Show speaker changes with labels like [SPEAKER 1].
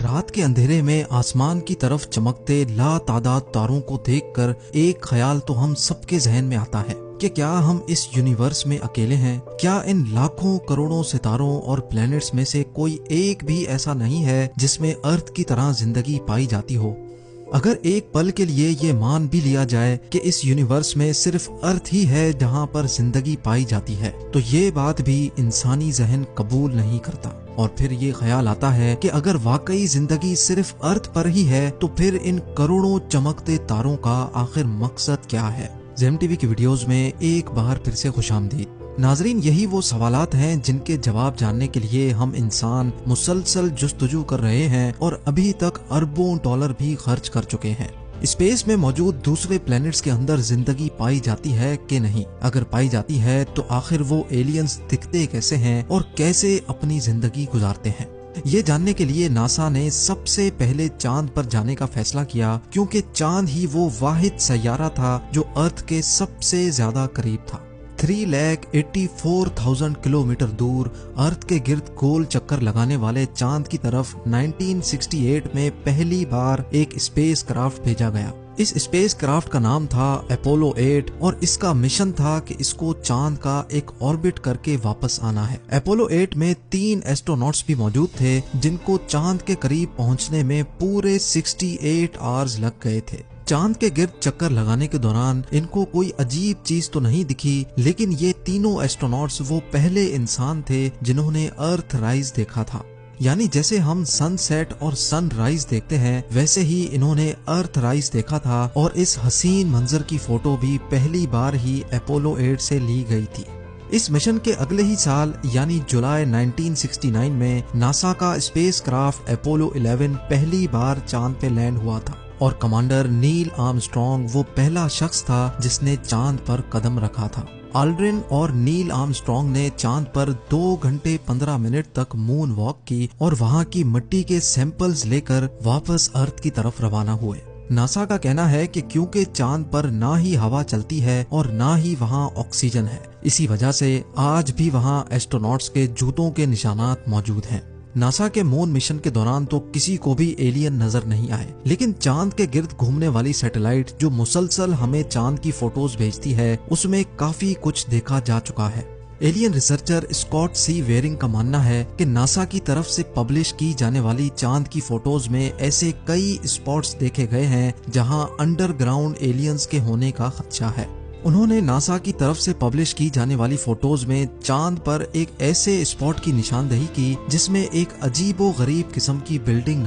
[SPEAKER 1] रात के अंधेरे में आसमान की तरफ चमकते लातादाद तारों को देखकर एक ख्याल तो हम सबके जहन में आता है कि क्या हम इस यूनिवर्स में अकेले हैं? क्या इन लाखों करोड़ों सितारों और प्लैनेट्स में से कोई एक भी ऐसा नहीं है जिसमें अर्थ की तरह जिंदगी पाई जाती हो? अगर एक पल के लिए ये मान भी लिया जाए कि इस यूनिवर्स में सिर्फ अर्थ ही है जहाँ पर जिंदगी पाई जाती है, तो ये बात भी इंसानी जहन कबूल नहीं करता। और फिर ये ख्याल आता है कि अगर वाकई जिंदगी सिर्फ अर्थ पर ही है तो फिर इन करोड़ों चमकते तारों का आखिर मकसद क्या है? जेम टीवी की वीडियोस में एक बार फिर से खुशामदीद। नाजरीन, यही वो सवालात हैं जिनके जवाब जानने के लिए हम इंसान मुसलसल जुस्तजू कर रहे हैं और अभी तक अरबों डॉलर भी खर्च कर चुके हैं। स्पेस में मौजूद दूसरे प्लैनेट्स के अंदर जिंदगी पाई जाती है कि नहीं? अगर पाई जाती है तो आखिर वो एलियंस दिखते कैसे हैं और कैसे अपनी जिंदगी गुजारते हैं? ये जानने के लिए नासा ने सबसे पहले चांद पर जाने का फैसला किया, क्योंकि चांद ही वो वाहिद सैयारा था जो अर्थ के सबसे ज्यादा करीब था। 3,84,000 किलोमीटर दूर अर्थ के गिर्द गोल चक्कर लगाने वाले चांद की तरफ 1968 में पहली बार एक स्पेस क्राफ्ट भेजा गया। इस स्पेस क्राफ्ट का नाम था अपोलो 8 और इसका मिशन था कि इसको चांद का एक ऑर्बिट करके वापस आना है। अपोलो 8 में 3 एस्ट्रोनॉट्स भी मौजूद थे जिनको चांद के करीब पहुंचने में पूरे 68 आवर्स लग गए थे। चांद के गिर्द चक्कर लगाने के दौरान इनको कोई अजीब चीज तो नहीं दिखी, लेकिन ये तीनों एस्ट्रोनॉट्स वो पहले इंसान थे जिन्होंने अर्थ राइज देखा था। यानी जैसे हम सनसेट और सनराइज देखते हैं, वैसे ही इन्होंने अर्थ राइज देखा था और इस हसीन मंजर की फोटो भी पहली बार ही अपोलो 8 से ली गई थी। इस मिशन के अगले ही साल यानी जुलाई 1969 में नासा का स्पेस क्राफ्ट अपोलो 11 पहली बार चांद पे लैंड हुआ था और कमांडर नील आर्मस्ट्रॉन्ग वो पहला शख्स था जिसने चांद पर कदम रखा था। आल्ड्रिन और नील आर्मस्ट्रॉन्ग ने चांद पर 2 घंटे 15 मिनट तक मून वॉक की और वहां की मिट्टी के सैंपल्स लेकर वापस अर्थ की तरफ रवाना हुए। नासा का कहना है कि क्योंकि चांद पर ना ही हवा चलती है और ना ही वहां ऑक्सीजन है, इसी वजह से आज भी वहां एस्ट्रोनॉट्स के जूतों के निशानात मौजूद हैं। नासा के मून मिशन के दौरान तो किसी को भी एलियन नजर नहीं आए, लेकिन चांद के गिर्द घूमने वाली सैटेलाइट जो मुसलसल हमें चांद की फोटोज भेजती है, उसमें काफी कुछ देखा जा चुका है। एलियन रिसर्चर स्कॉट सी वेयरिंग का मानना है कि नासा की तरफ से पब्लिश की जाने वाली चांद की फोटोज में ऐसे कई स्पॉट्स देखे गए हैं जहां अंडरग्राउंड एलियंस के होने का खदशा है। उन्होंने नासा की तरफ से पब्लिश की जाने वाली फोटोज में चांद पर एक ऐसे स्पॉट की निशानदेही की जिसमें एक अजीबो गरीब किस्म की बिल्डिंग